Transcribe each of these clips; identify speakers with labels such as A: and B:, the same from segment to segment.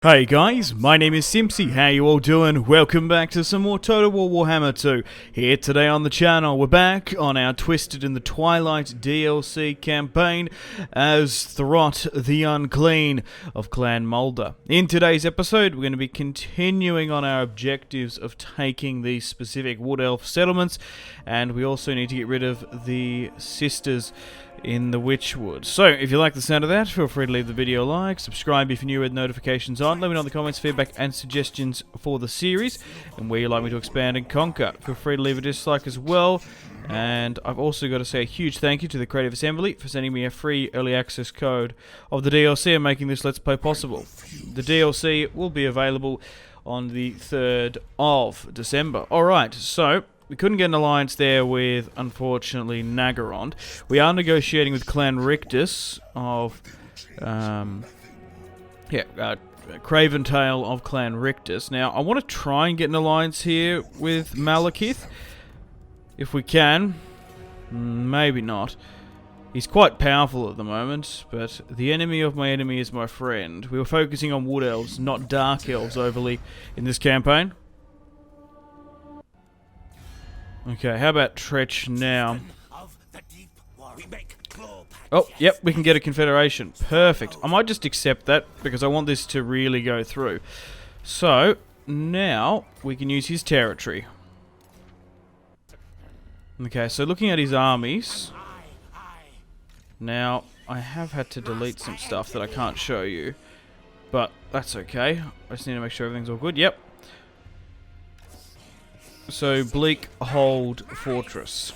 A: Hey guys, my name is Simpzy. How you all doing? Welcome back to some more Total War WARHAMMER II. Here today on the channel, we're back on our Twisted the Twilight DLC campaign as Throt the Unclean of Clan Moulder. In today's episode, we're going to be continuing on our objectives of taking these specific Wood Elf settlements, and we also need to get rid of the Sisters in the Witchwood. So, if you like the sound of that, feel free to leave the video a like, subscribe if you're new with notifications on, let me know in the comments feedback and suggestions for the series, and where you'd like me to expand and conquer. Feel free to leave a dislike as well, and I've also got to say a huge thank you to the Creative Assembly for sending me a free early access code of the DLC and making this Let's Play possible. The DLC will be available on the 3rd of December. Alright, so we couldn't get an alliance there with, unfortunately, Naggarond. We are negotiating with Clan Rictus of, Craventail of Clan Rictus. Now, I want to try and get an alliance here with Malekith, if we can. Maybe not. He's quite powerful at the moment, but the enemy of my enemy is my friend. We were focusing on Wood Elves, not Dark Elves overly in this campaign. Okay, how about Tretch now? Oh, yep, we can get a confederation. Perfect. I might just accept that because I want this to really go through. So, now we can use his territory. Okay, so looking at his armies. Now, I have had to delete some stuff that I can't show you. But that's okay. I just need to make sure everything's all good. Yep. So, Bleak Hold Fortress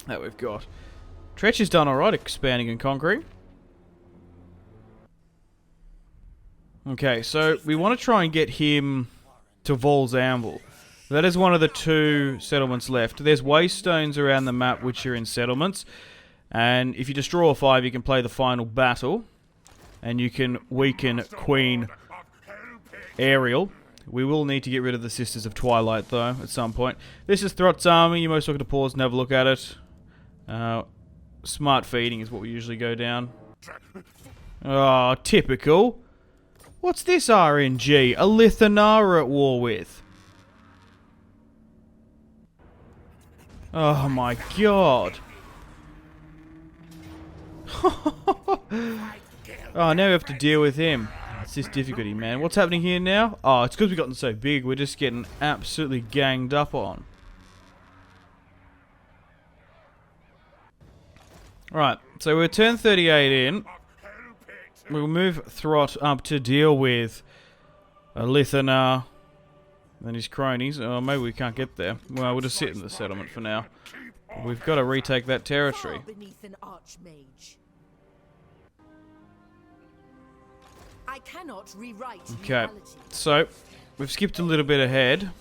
A: that we've got. Tretch has done alright expanding and conquering. Okay, so we want to try and get him to Vol's Anvil. That is one of the 2 settlements left. There's waystones around the map which are in settlements. And if you just draw a 5, you can play the final battle. And you can weaken Queen Ariel. We will need to get rid of the Sisters of Twilight, though, at some point. This is Throt's army. You're most welcome to pause and have a look at it. Smart feeding is what we usually go down. Oh, typical. What's this RNG? A Lithanara at war with. Oh my god. Oh, now we have to deal with him. It's this difficulty, man. What's happening here now? Oh, it's because we've gotten so big. We're just getting absolutely ganged up on. Right, so we're turn 38 in. We'll move Throt up to deal with Lithanar and his cronies. Oh, maybe we can't get there. Well, we'll just sit in the settlement for now. We've got to retake that territory.
B: I cannot rewrite
A: okay,
B: reality.
A: So we've skipped a little bit ahead.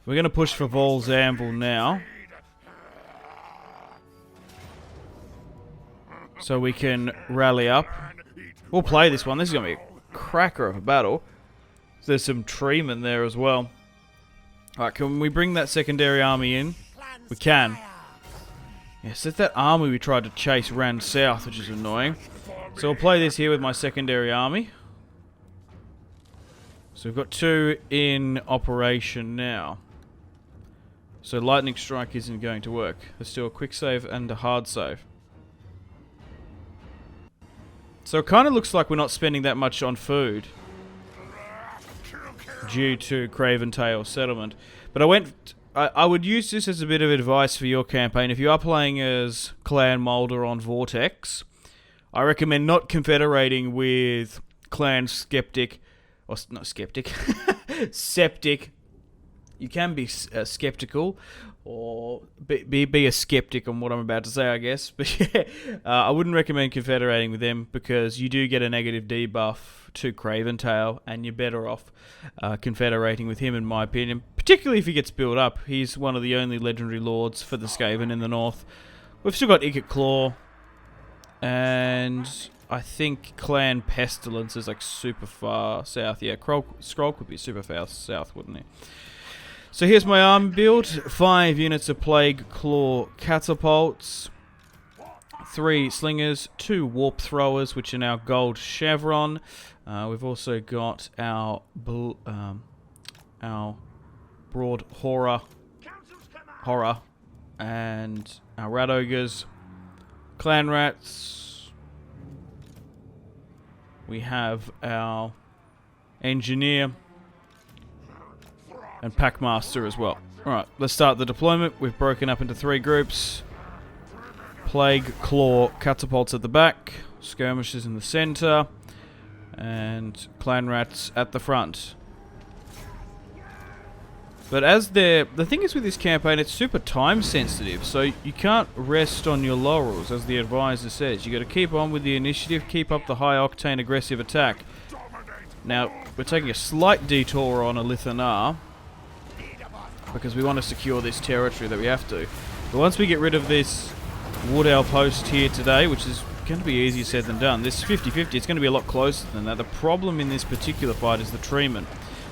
A: We're going to push for Vol's Anvil now, so we can rally up. We'll play this one. This is going to be a cracker of a battle. There's some treemen there as well. Alright, can we bring that secondary army in? We can. Yes, that's that army we tried to chase ran south, which is annoying. So we'll play this here with my secondary army. So we've got 2 in operation now. So lightning strike isn't going to work. Let's do a quick save and a hard save. So it kind of looks like we're not spending that much on food due to Craventail settlement. But I would use this as a bit of advice for your campaign. If you are playing as Clan Moulder on Vortex, I recommend not confederating with Clan Skeptic, or not Skeptic, Septic. You can be skeptical, or be a skeptic on what I'm about to say, I guess. But yeah, I wouldn't recommend confederating with them because you do get a negative debuff to Craventail, and you're better off confederating with him, in my opinion. Particularly if he gets built up. He's one of the only legendary lords for the Skaven in the north. We've still got Ikit Claw. And I think Clan Pestilence is like super far south. Yeah, Skroll would be super far south, wouldn't he? So here's my army build. 5 units of Plague Claw catapults. 3 slingers, 2 warp throwers, which are now gold chevron, We've also got our broad horror, and our rat ogres, clan rats. We have our engineer and packmaster as well. Alright, let's start the deployment. We've broken up into 3 groups. Plague, claw, catapults at the back, skirmishers in the center, and clan rats at the front. But the thing is with this campaign, it's super time sensitive, so you can't rest on your laurels, as the advisor says. You got to keep on with the initiative, keep up the high octane aggressive attack. Now, we're taking a slight detour on Elithanar, because we want to secure this territory that we have to. But once we get rid of this Wood Elf host here today, which is going to be easier said than done. This 50-50, it's going to be a lot closer than that. The problem in this particular fight is the treatment.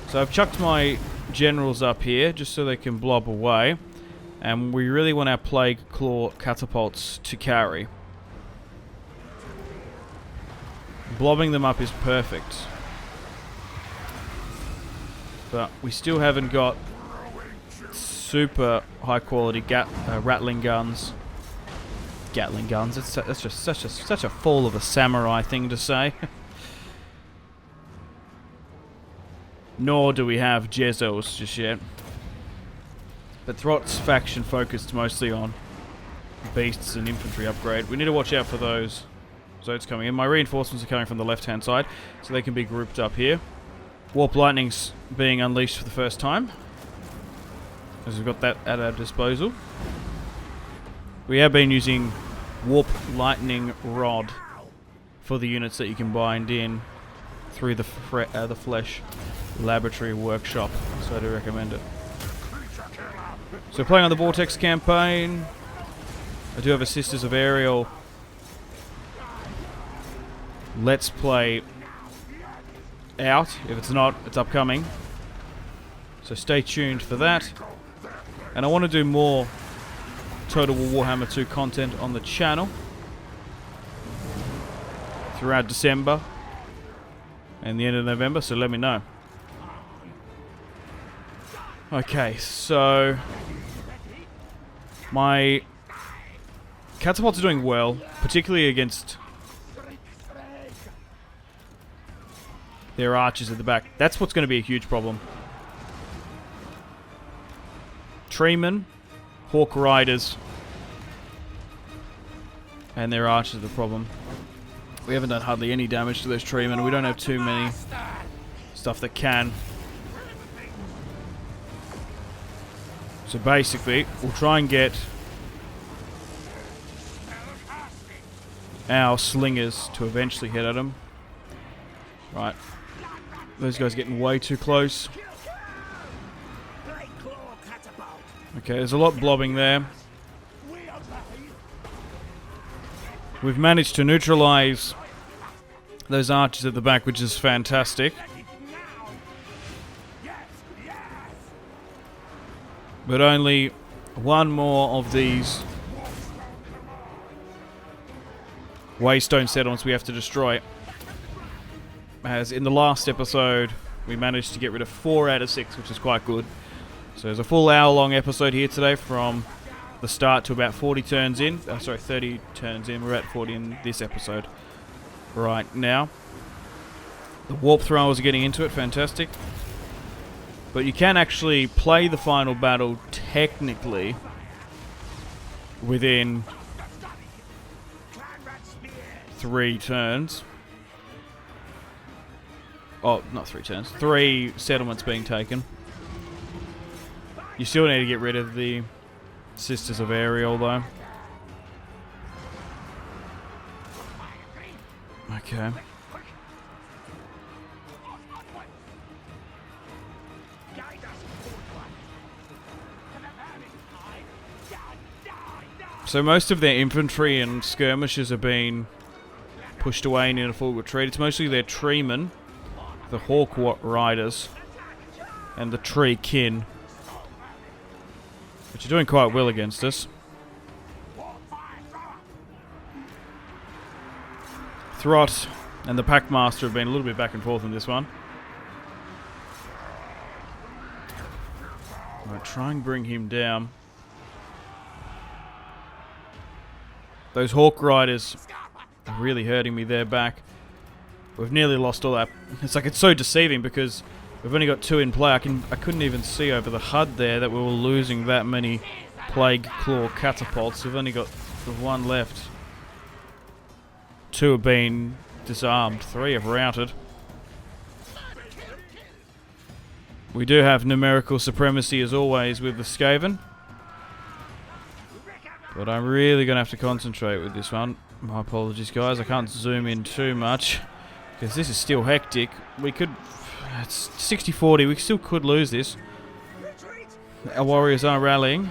A: So I've chucked my generals up here just so they can blob away. And we really want our Plague Claw catapults to carry. Blobbing them up is perfect. But we still haven't got super high quality rattling guns. Gatling guns. That's just such a fall of a samurai thing to say. Nor do we have Jezos just yet. But Throt's faction focused mostly on beasts and infantry upgrade. We need to watch out for those zones coming in. My reinforcements are coming from the left-hand side, so they can be grouped up here. Warp Lightning's being unleashed for the first time, as we've got that at our disposal. We have been using Warp Lightning Rod for the units that you can bind in through the Flesh Laboratory Workshop, so I do recommend it. So playing on the Vortex campaign, I do have a Sisters of Ariel Let's Play out. If it's not, it's upcoming. So stay tuned for that. And I want to do more Total War Warhammer 2 content on the channel throughout December and the end of November, so let me know. Okay, so my catapults are doing well, particularly against their archers at the back. That's what's going to be a huge problem. Treemen, Hawk Riders, and their archers are the problem. We haven't done hardly any damage to those treemen. We don't have too many stuff that can. So basically, we'll try and get our slingers to eventually hit at them. Right. Those guys are getting way too close. Okay, there's a lot blobbing there. We've managed to neutralize those archers at the back, which is fantastic. But only one more of these waystone settlements we have to destroy. As in the last episode, we managed to get rid of 4 out of 6, which is quite good. So there's a full hour-long episode here today from the start to about 40 turns in. 30 turns in. We're at 40 in this episode right now. The warp throwers are getting into it. Fantastic. But you can actually play the final battle technically within 3 turns. Oh, not 3 turns. 3 settlements being taken. You still need to get rid of the Sisters of Ariel, though. Okay. So most of their infantry and skirmishers are being pushed away and in a full retreat. It's mostly their treemen, the Hawk Riders, and the Tree Kin, which are doing quite well against us. Throt And the Packmaster have been a little bit back and forth in this one. Alright, try and bring him down. Those Hawk Riders are really hurting me there back. We've nearly lost all that. It's like, it's so deceiving because we've only got 2 in play. I couldn't even see over the HUD there that we were losing that many Plague Claw catapults. We've only got the 1 left. 2 have been disarmed. 3 have routed. We do have numerical supremacy as always with the Skaven. But I'm really going to have to concentrate with this one. My apologies guys, I can't zoom in too much. Because this is still hectic. We could... It's 60-40, we still could lose this. Our warriors are rallying.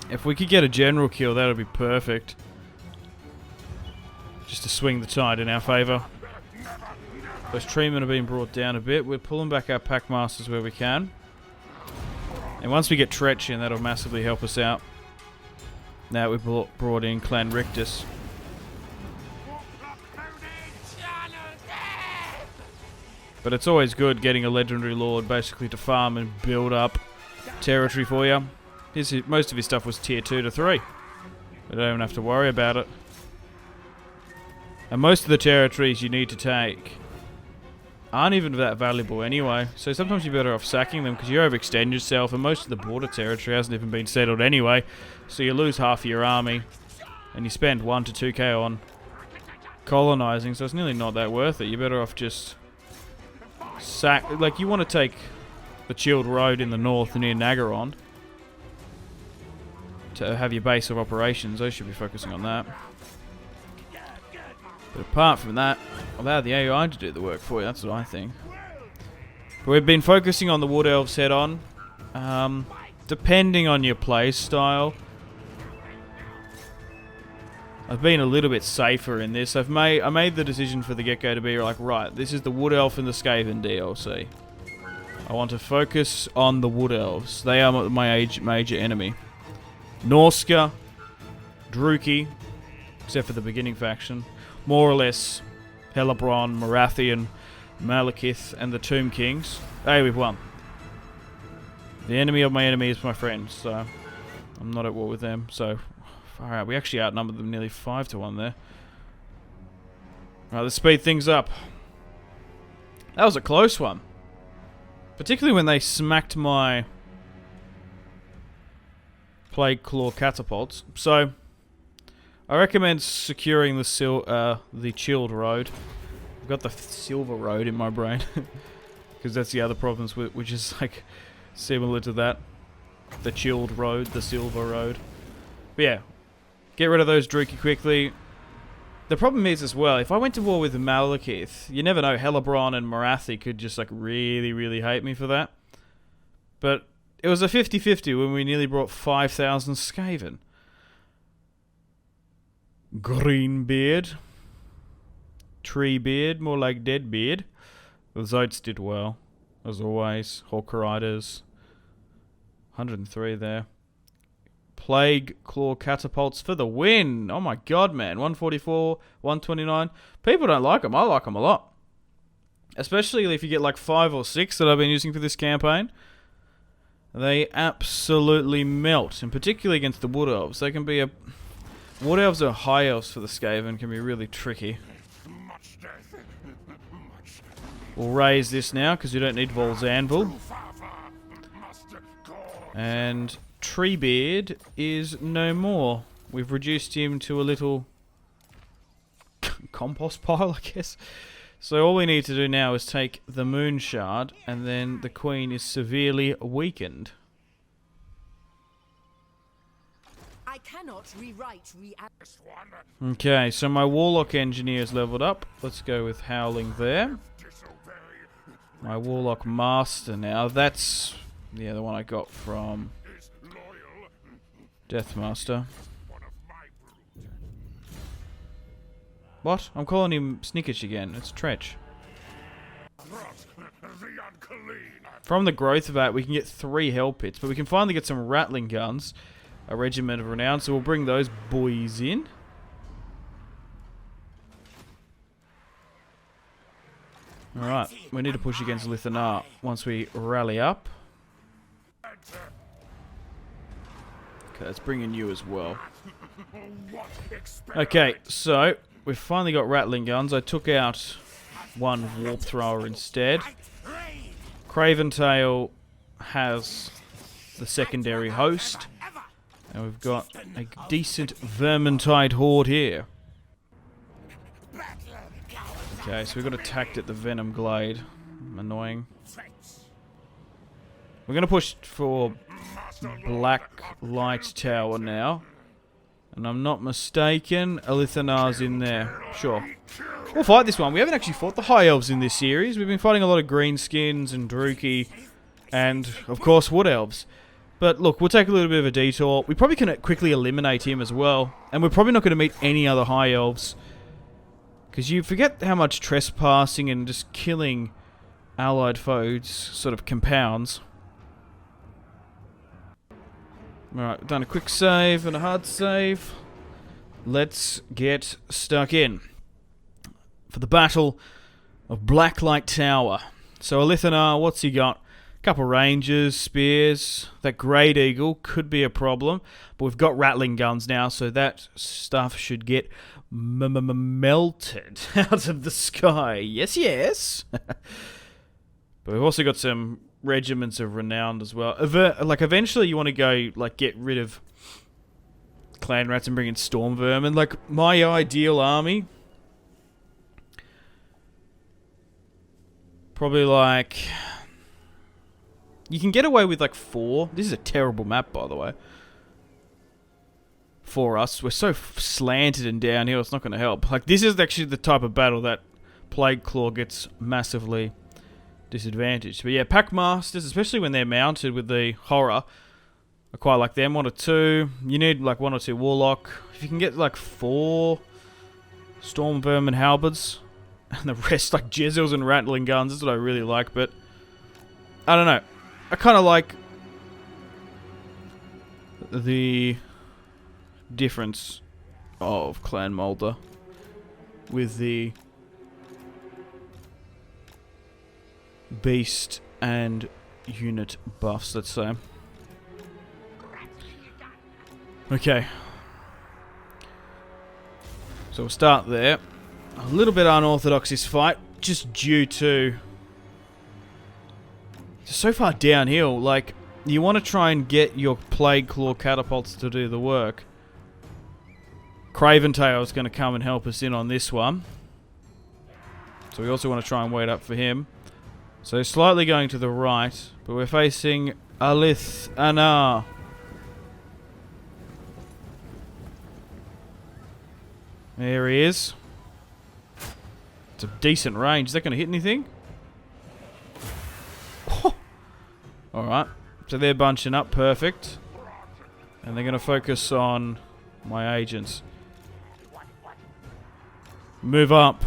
A: If we could get a general kill, that would be perfect. Just to swing the tide in our favour. Those treatment have been brought down a bit. We're pulling back our Packmasters where we can. And once we get Tretch in, that'll massively help us out. Now we've brought in Clan Rictus. But it's always good getting a Legendary Lord basically to farm and build up territory for you. Most of his stuff was tier 2 to 3. We don't even have to worry about it. And most of the territories you need to take aren't even that valuable anyway. So sometimes you're better off sacking them because you overextend yourself, and most of the border territory hasn't even been settled anyway. So you lose half of your army and you spend 1 to 2k on colonizing, so it's nearly not that worth it. You're better off just sack. Like, you want to take the Chilled Road in the north near Nagaron to have your base of operations. They should be focusing on that. But apart from that, allow the AI to do the work for you. That's what I think. But we've been focusing on the Wood Elves head on. Depending on your play style, I've been a little bit safer in this. I made the decision for the get-go to be like, right, this is the Wood Elf and the Skaven DLC. I want to focus on the Wood Elves. They are my major enemy. Norska, Druki, except for the beginning faction, more or less Helebron, Marathian, Malekith, and the Tomb Kings. Hey, we've won. The enemy of my enemy is my friend, so I'm not at war with them. So, far out. We actually outnumbered them nearly 5 to 1 there. Alright, let's speed things up. That was a close one. Particularly when they smacked my Plague Claw catapults. So, I recommend securing the Chilled Road. I've got the Silver Road in my brain. Because that's the other province, which is like similar to that. The Chilled Road, the Silver Road. But yeah, get rid of those Druki quickly. The problem is as well, if I went to war with Malekith, you never know, Helebron and Marathi could just like really, really hate me for that. But it was a 50-50 when we nearly brought 5,000 Skaven. Greenbeard. Treebeard, more like Deadbeard. The Zotes did well, as always. Hawk Riders. 103 there. Plague Claw catapults for the win. Oh my god, man. 144, 129. People don't like them. I like them a lot. Especially if you get like 5 or 6 that I've been using for this campaign. They absolutely melt. And particularly against the Wood Elves. They can be a... Wood Elves or High Elves for the Skaven can be really tricky. We'll raise this now because we don't need Vol's Anvil. And Treebeard is no more. We've reduced him to a little compost pile, I guess. So all we need to do now is take the Moon Shard, and then the Queen is severely weakened.
B: I cannot rewrite
A: Okay, so my Warlock Engineer's leveled up. Let's go with Howling there. My Warlock Master now. That's the one I got from Deathmaster. What? I'm calling him Snickish again. It's Tretch. From the growth vat, we can get 3 Hell Pits, but we can finally get some Rattling Guns. A Regiment of Renown, so we'll bring those boys in. Alright, we need to push against Lithanar once we rally up. Okay, let's bring in you as well. Okay, so we've finally got rattling guns. I took out one warp thrower instead. Craventail has the secondary host. And we've got a decent Vermintide horde here. Okay, so we've got attacked at the Venom Glade. Annoying. We're going to push for Blacklight Tower now. And I'm not mistaken, Elithanar's in there. Sure. We'll fight this one. We haven't actually fought the High Elves in this series. We've been fighting a lot of Greenskins and Druchii. And, of course, Wood Elves. But look, we'll take a little bit of a detour. We probably can quickly eliminate him as well. And we're probably not going to meet any other High Elves. Because you forget how much trespassing and just killing allied foes sort of compounds. Alright, done a quick save and a hard save. Let's get stuck in for the Battle of Blacklight Tower. So Elithanar, what's he got? Couple rangers, spears. That Great Eagle could be a problem. But we've got rattling guns now, so that stuff should get melted out of the sky. Yes, yes. But we've also got some regiments of renown as well. Like, eventually you want to go, like, get rid of clan rats and bring in storm vermin. Like, my ideal army, probably like, you can get away with like 4. This is a terrible map, by the way, for us. We're so slanted and downhill, it's not going to help. Like, this is actually the type of battle that Plague Claw gets massively disadvantaged. But yeah, Pack Masters, especially when they're mounted with the Horror, I quite like them. 1 or 2. You need like 1 or 2 Warlock. If you can get like 4 Storm Vermin Halberds, and the rest like Jezils and Rattling Guns, that's what I really like. But I don't know. I kind of like the difference of Clan Molder with the beast and unit buffs, let's say. Okay. So we'll start there. A little bit unorthodox this fight, just due to so far downhill. Like, you want to try and get your Plague Claw catapults to do the work. Craventail is going to come and help us in on this one. So we also want to try and wait up for him. So slightly going to the right, but we're facing Elithanar. There he is. It's a decent range. Is that going to hit anything? Alright, so they're bunching up, perfect. And they're going to focus on my agents. Move up.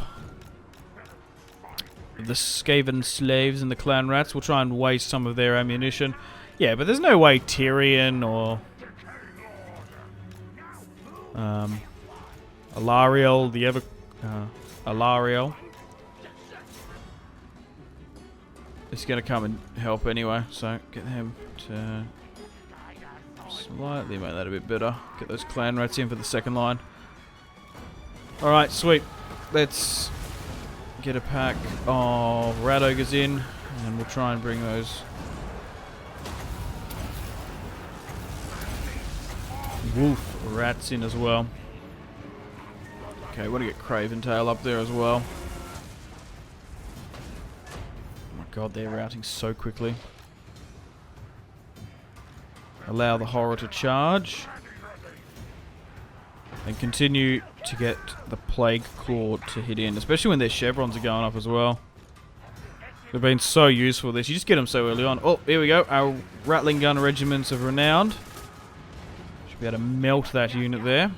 A: The Skaven slaves and the clan rats will try and waste some of their ammunition. Yeah, but there's no way Tyrion or Alariel, the ever Alariel is going to come and help anyway, so get him to slightly make that a bit better. Get those clan rats in for the second line. Alright, sweet. Let's get a pack of rat ogres in, and we'll try and bring those wolf rats in as well. Okay, we want to get Craventail up there as well. God, they're routing so quickly. Allow the Horror to charge. And continue to get the Plague Claw to hit in. Especially when their chevrons are going up as well. They've been so useful this. You just get them so early on. Oh, here we go. Our Rattling Gun Regiments of Renowned. Should be able to melt that unit there.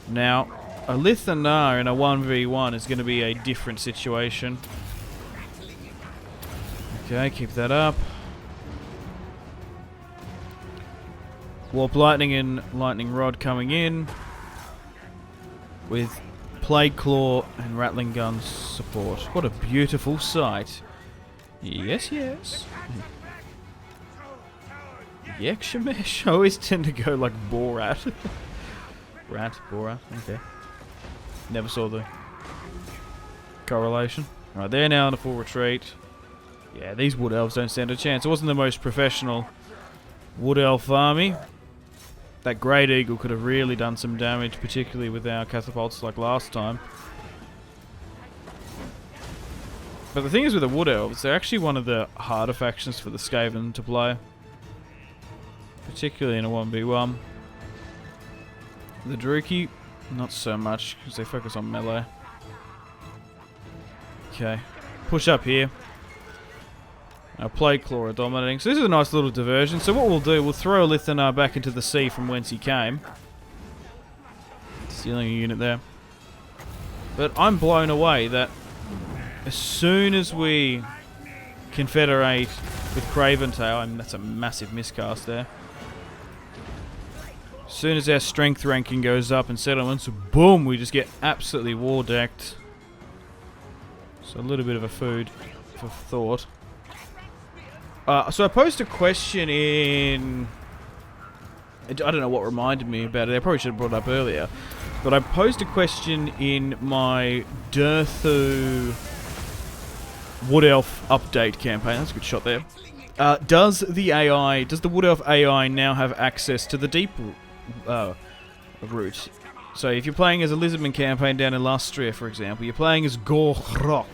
A: Now, Elithanar in a 1v1 is going to be a different situation. Okay, keep that up. Warp Lightning and Lightning Rod coming in. With Plague Claw and Rattling Gun support. What a beautiful sight. Yes, yes. Yekshamesh. I always tend to go like Borat. Borat, okay. Never saw the correlation. Alright, they're now in a full retreat. Yeah, these Wood Elves don't stand a chance. It wasn't the most professional Wood Elf army. That Great Eagle could have really done some damage, particularly with our catapults like last time. But the thing is with the Wood Elves, they're actually one of the harder factions for the Skaven to play. Particularly in a 1v1. The Druki, not so much, because they focus on melee. Okay, push up here. Our Plague Claw are dominating. So this is a nice little diversion. So what we'll do, we'll throw Lithanar back into the sea from whence he came. Stealing a unit there. But I'm blown away that as soon as we confederate with Craventail, and that's a massive miscast there. As soon as our strength ranking goes up in settlements, boom, we just get absolutely war decked. So a little bit of a food for thought. So I posed a question in... I don't know what reminded me about it. I probably should have brought it up earlier. But I posed a question in my Durthu Wood Elf update campaign. That's a good shot there. Does the Wood Elf AI now have access to the deep route? So if you're playing as a Lizardman campaign down in Lustria, for example, you're playing as Gorok.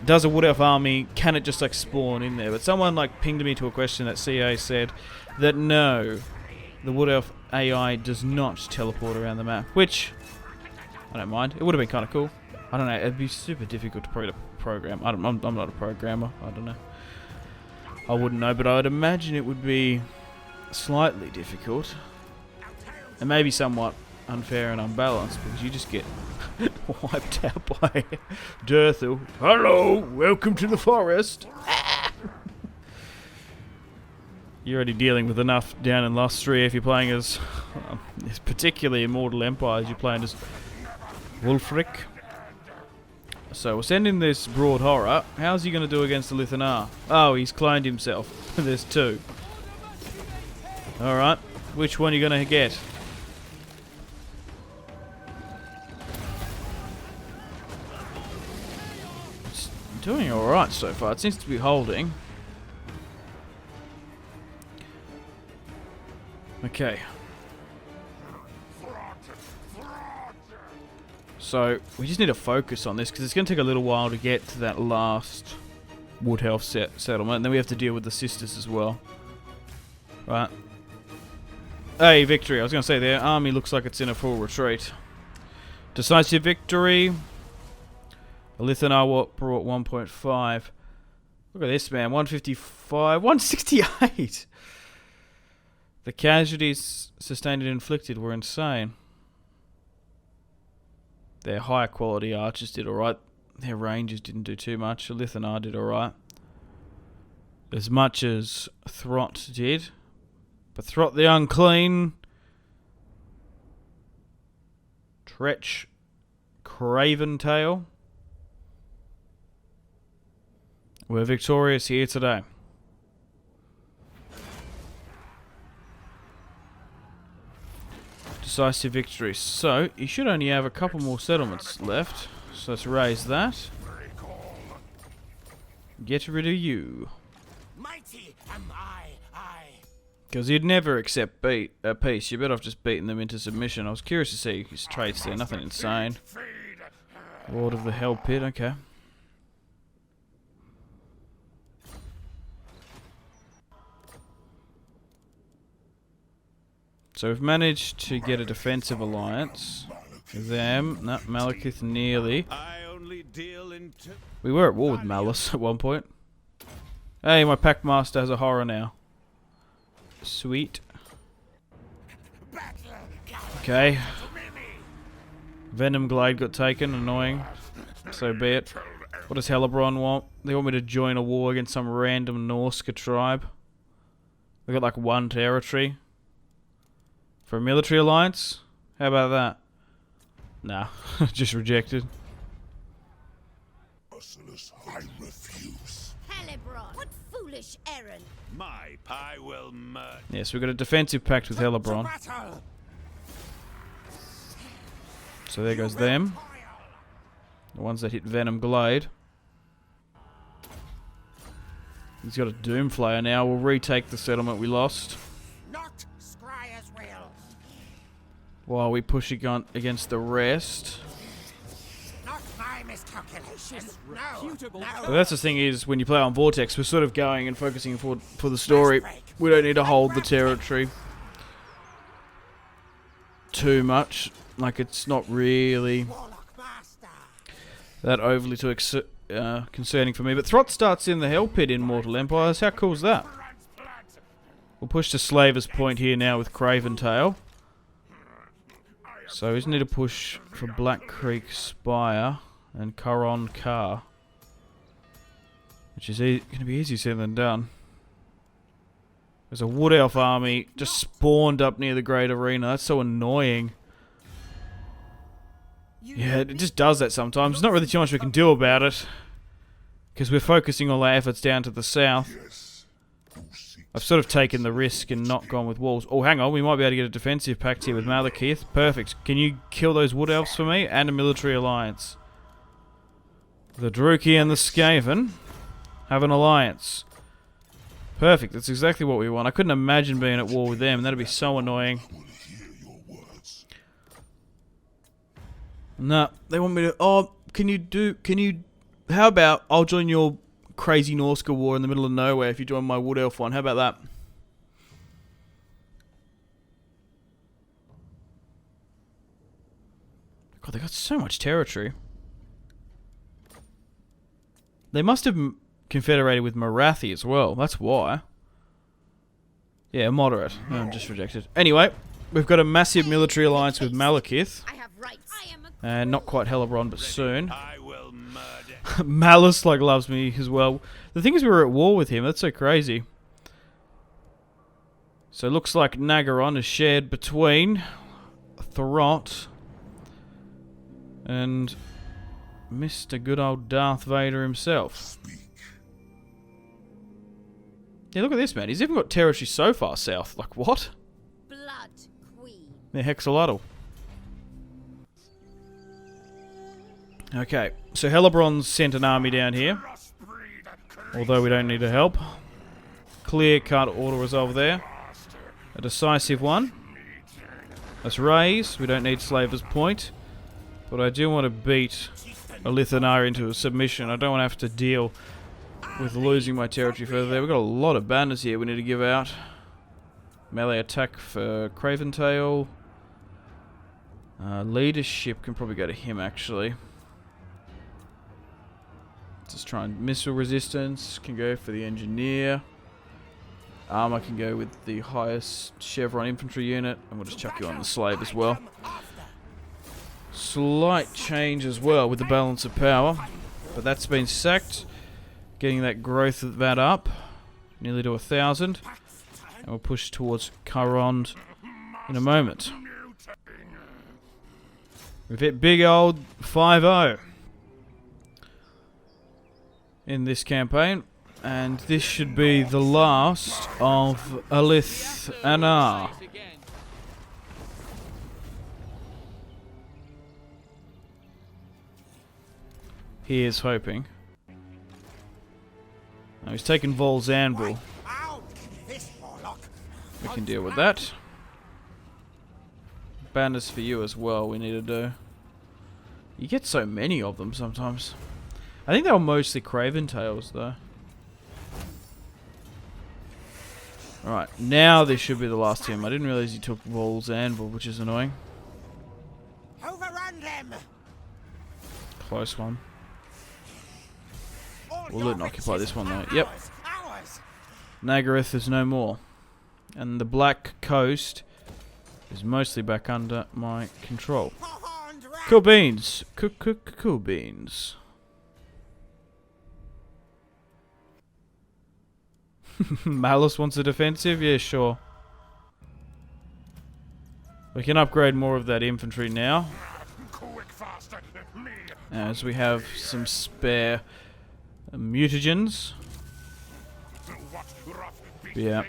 A: Does a Wood Elf army, can it just like spawn in there? But someone like pinged me to a question that CA said that no, the Wood Elf AI does not teleport around the map, which I don't mind. It would have been kind of cool. I don't know, it'd be super difficult to program. I'm not a programmer, I don't know. I wouldn't know, but I would imagine it would be slightly difficult. And maybe somewhat unfair and unbalanced, because you just get wiped out by Durthu. Hello, welcome to the forest. You're already dealing with enough down in Lustria if you're playing as, particularly Immortal Empires, you're playing as Wulfric. So we'll send in this Broad Horror. How's he going to do against the Lithanar? Oh, he's cloned himself. There's two. Alright, which one are you going to get? It's doing alright so far. It seems to be holding. Okay. So, we just need to focus on this, because it's going to take a little while to get to that last Wood Elf settlement, and then we have to deal with the Sisters as well. Right. Hey, victory. I was going to say, their army looks like it's in a full retreat. Decisive victory. Lithanar brought 1.5. Look at this, man. 155. 168! The casualties sustained and inflicted were insane. Their higher quality archers did alright. Their rangers didn't do too much. Lithanar did alright. As much as Throt did. But Throt the Unclean, Tretch, Craventail were victorious here today. Decisive victory. So, you should only have a couple more settlements left. So let's raise that. Get rid of you.
C: Mighty am I.
A: Because you'd never accept peace. You're better off just beating them into submission. I was curious to see his traits there. Nothing insane. Lord of the Hell Pit. Okay. So we've managed to get a defensive alliance. Them. No, Malekith nearly. We were at war with Malice at one point. Hey, my Packmaster has a horror now. Sweet. Okay. Venom Glade got taken. Annoying. So be it. What does Hellebrand want? They want me to join a war against some random Norska tribe. They got like one territory. For a military alliance? How about that? Nah, just rejected.
C: I refuse.
D: Helebron, what foolish errand!
C: My pie will murder.
A: Yes, we've got a defensive pact with Helebron.
C: Battle.
A: So there goes them. The ones that hit Venom Glade. He's got a Doomflayer now. We'll retake the settlement we lost.
C: Not Scryer's will.
A: While we push against the rest.
C: Not my miscalculation. No.
A: But that's the thing is, when you play on Vortex, we're sort of going and focusing for the story. We don't need to hold the territory too much. Like, it's not really that overly too concerning for me. But Throt starts in the Hell Pit in Mortal Empires. How cool is that? We'll push to Slaver's Point here now with Craventail. So we just need to push for Black Creek Spire and Caron Car. Which is going to be easier said than done. There's a Wood Elf army just spawned up near the Great Arena. That's so annoying. Yeah, it just does that sometimes. There's not really too much we can do about it. Because we're focusing all our efforts down to the south. I've sort of taken the risk and not gone with walls. Oh, hang on. We might be able to get a defensive pact here with Malekith. Perfect. Can you kill those Wood Elves for me? And a military alliance. The Druki and the Skaven have an alliance. Perfect. That's exactly what we want. I couldn't imagine being at war with them. That'd be so annoying. No, they want me to... Oh, how about I'll join your crazy Norska war in the middle of nowhere if you join my Wood Elf one. How about that? God, they got so much territory. They must have confederated with Marathi as well. That's why. Yeah, moderate. Oh, I'm just rejected. Anyway, we've got a massive military alliance with Malekith.
D: I have rights. I am a
A: And not quite Helebron, but soon.
C: I will murder.
A: Malice loves me as well. The thing is, we were at war with him. That's so crazy. So it looks like Nagaron is shared between Throt and Mr. Good Old Darth Vader himself. Yeah, look at this, man. He's even got territory so far south. Like, what?
D: blood queen.
A: They're Hexalotl. Okay, so Helebron's sent an army down here. Although we don't need to help. Clear-cut auto-resolve there. A decisive one. Let's raise. We don't need Slaver's Point. But I do want to beat Elithanar into a submission. I don't want to have to deal with losing my territory further there. We've got a lot of banners here we need to give out. Melee attack for Craventail. Leadership can probably go to him, actually. Just try and missile resistance. Can go for the engineer. Armor can go with the highest Chevron infantry unit. And we'll just chuck you on the slave as well. Slight change as well with the balance of power. But that's been sacked. Getting that growth of that up. Nearly to 1,000. And we'll push towards Caron in a moment. We've hit big old 5-0 in this campaign, and this should be the last of Elithanar. He is hoping. Now he's taken Vol's Anvil. We can deal with that. Banners for you as well, we need to do. You get so many of them sometimes. I think they were mostly Craventails though. Alright, now this should be the last team. I didn't realize he took Vol's Anvil, which is annoying.
C: Overrun them.
A: Close one. We'll loot and occupy this one though. Yep. Nagaroth is no more. And the Black Coast is mostly back under my control. Cool beans. Cool beans. Malice wants a defensive? Yeah, sure. We can upgrade more of that infantry now. as we have some spare mutagens. Yeah.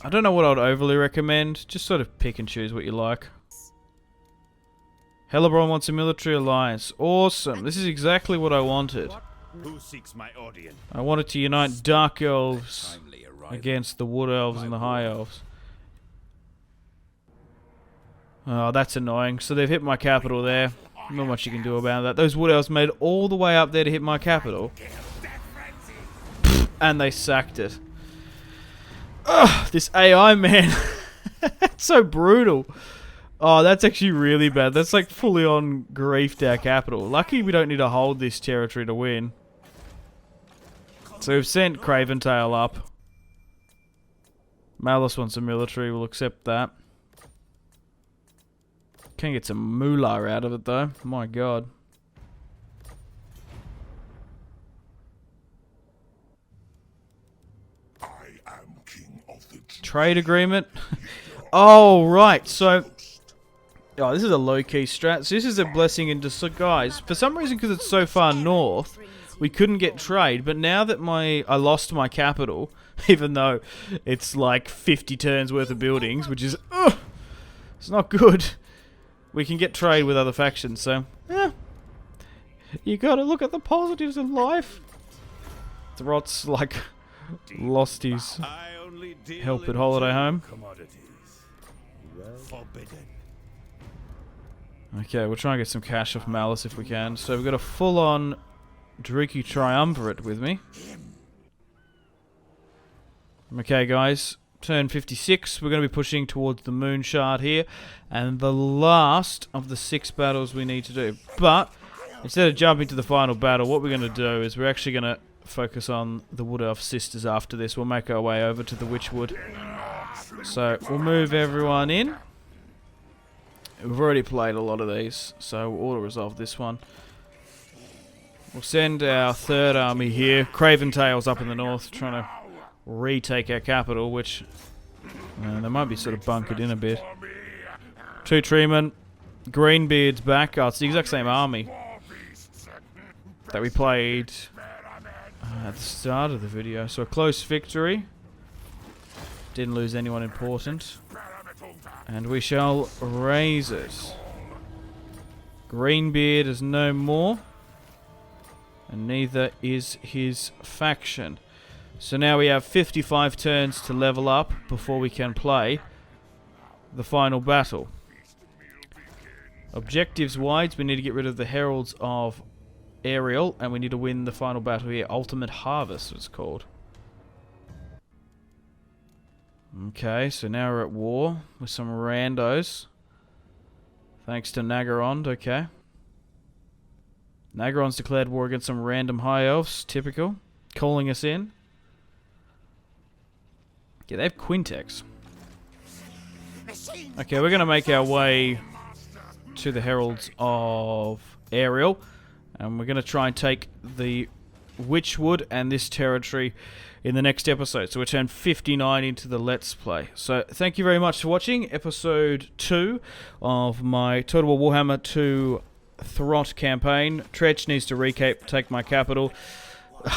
A: I don't know what I'd overly recommend. Just sort of pick and choose what you like. Hellebron wants a military alliance. Awesome. This is exactly what I wanted.
C: Who seeks my audience?
A: I wanted to unite Dark Elves against the Wood Elves and the High Elves. Oh, that's annoying. So they've hit my capital there. Not much you can do about that. Those Wood Elves made all the way up there to hit my capital. And they sacked it. Ugh, this AI, man. It's so brutal. Oh, that's actually really bad. That's like fully on griefed our capital. Lucky we don't need to hold this territory to win. So we've sent Craventail up. Malice wants a military. We'll accept that. Can get some moolah out of it though. My god. Trade agreement. Oh, right. So, oh, this is a low-key strat. So this is a blessing into... So, guys, for some reason, because it's so far north, we couldn't get trade. But now that I lost my capital, even though it's like 50 turns worth of buildings, which is... it's not good. We can get trade with other factions, so... you gotta look at the positives of life. Throt's, like, lost his... help at holiday home. Okay, we'll try and get some cash off Malice if we can. So we've got a full-on Driki Triumvirate with me. Okay, guys. Turn 56. We're going to be pushing towards the Moon Shard here. And the last of the 6 battles we need to do. But, instead of jumping to the final battle, what we're going to do is we're actually going to focus on the Wood Elf Sisters after this. We'll make our way over to the Witchwood. So, we'll move everyone in. We've already played a lot of these, so we'll auto-resolve this one. We'll send our 3rd army here. Craventail's up in the north, trying to retake our capital, which... they might be sort of bunkered in a bit. 2 Treeman. Greenbeard's back. Oh, it's the exact same army that we played... at the start of the video. So a close victory. Didn't lose anyone important. And we shall raise it. Greenbeard is no more. And neither is his faction. So now we have 55 turns to level up before we can play the final battle. Objectives wise, we need to get rid of the Heralds of Ariel, and we need to win the final battle here. Ultimate Harvest, it's called. Okay, so now we're at war with some randos. Thanks to Nagarond, okay. Nagarond's declared war against some random high elves, typical. Calling us in. Yeah, they have Quintex. Okay, we're going to make our way to the Heralds of Ariel. And we're going to try and take the Witchwood and this territory in the next episode. So we're turned 59 into the Let's Play. So thank you very much for watching episode 2 of my Total War Warhammer 2 Throt campaign. Tretch needs to take my capital.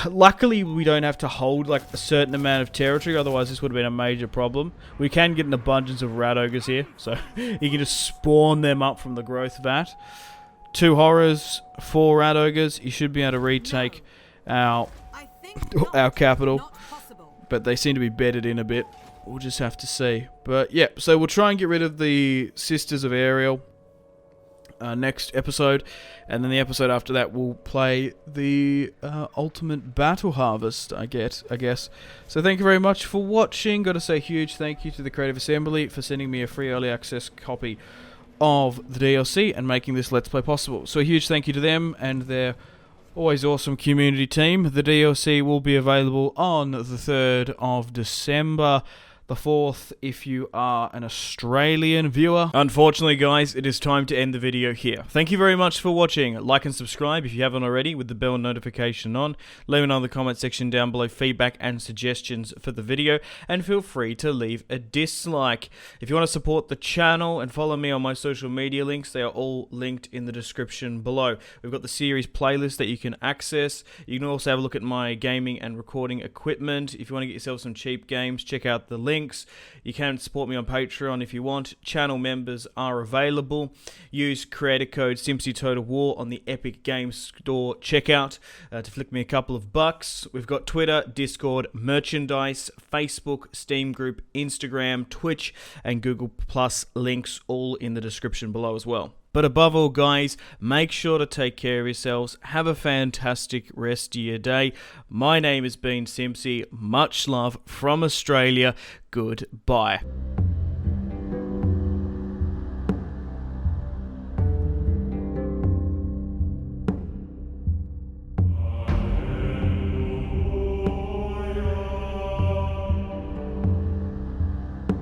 A: Luckily, we don't have to hold like a certain amount of territory, otherwise this would have been a major problem. We can get an abundance of rat ogres here, so you can just spawn them up from the growth vat. 2 horrors, 4 rat ogres. You should be able to retake our capital, but they seem to be bedded in a bit. We'll just have to see. But yeah, so we'll try and get rid of the Sisters of Ariel next episode, and then the episode after that we'll play the Ultimate Battle Harvest, I guess. So thank you very much for watching. Got to say a huge thank you to the Creative Assembly for sending me a free early access copy of the DLC and making this Let's Play possible. So a huge thank you to them and their always awesome community team. The DLC will be available on the 3rd of December. the 4th if you are an Australian viewer. Unfortunately, guys, it is time to end the video here. Thank you very much for watching. Like and subscribe if you haven't already with the bell notification on. Let me know in the comment section down below feedback and suggestions for the video, and feel free to leave a dislike. If you want to support the channel and follow me on my social media links, they are all linked in the description below. We've got the series playlist that you can access. You can also have a look at my gaming and recording equipment. If you want to get yourself some cheap games, check out the links. You can support me on Patreon if you want. Channel members are available. Use creator code SimpzyTotalWar on the Epic Games Store checkout to flick me a couple of bucks. We've got Twitter, Discord, merchandise, Facebook, Steam group, Instagram, Twitch, and Google Plus links all in the description below as well. But above all, guys, make sure to take care of yourselves. Have a fantastic rest of your day. My name has been Simpzy. Much love from Australia. Goodbye.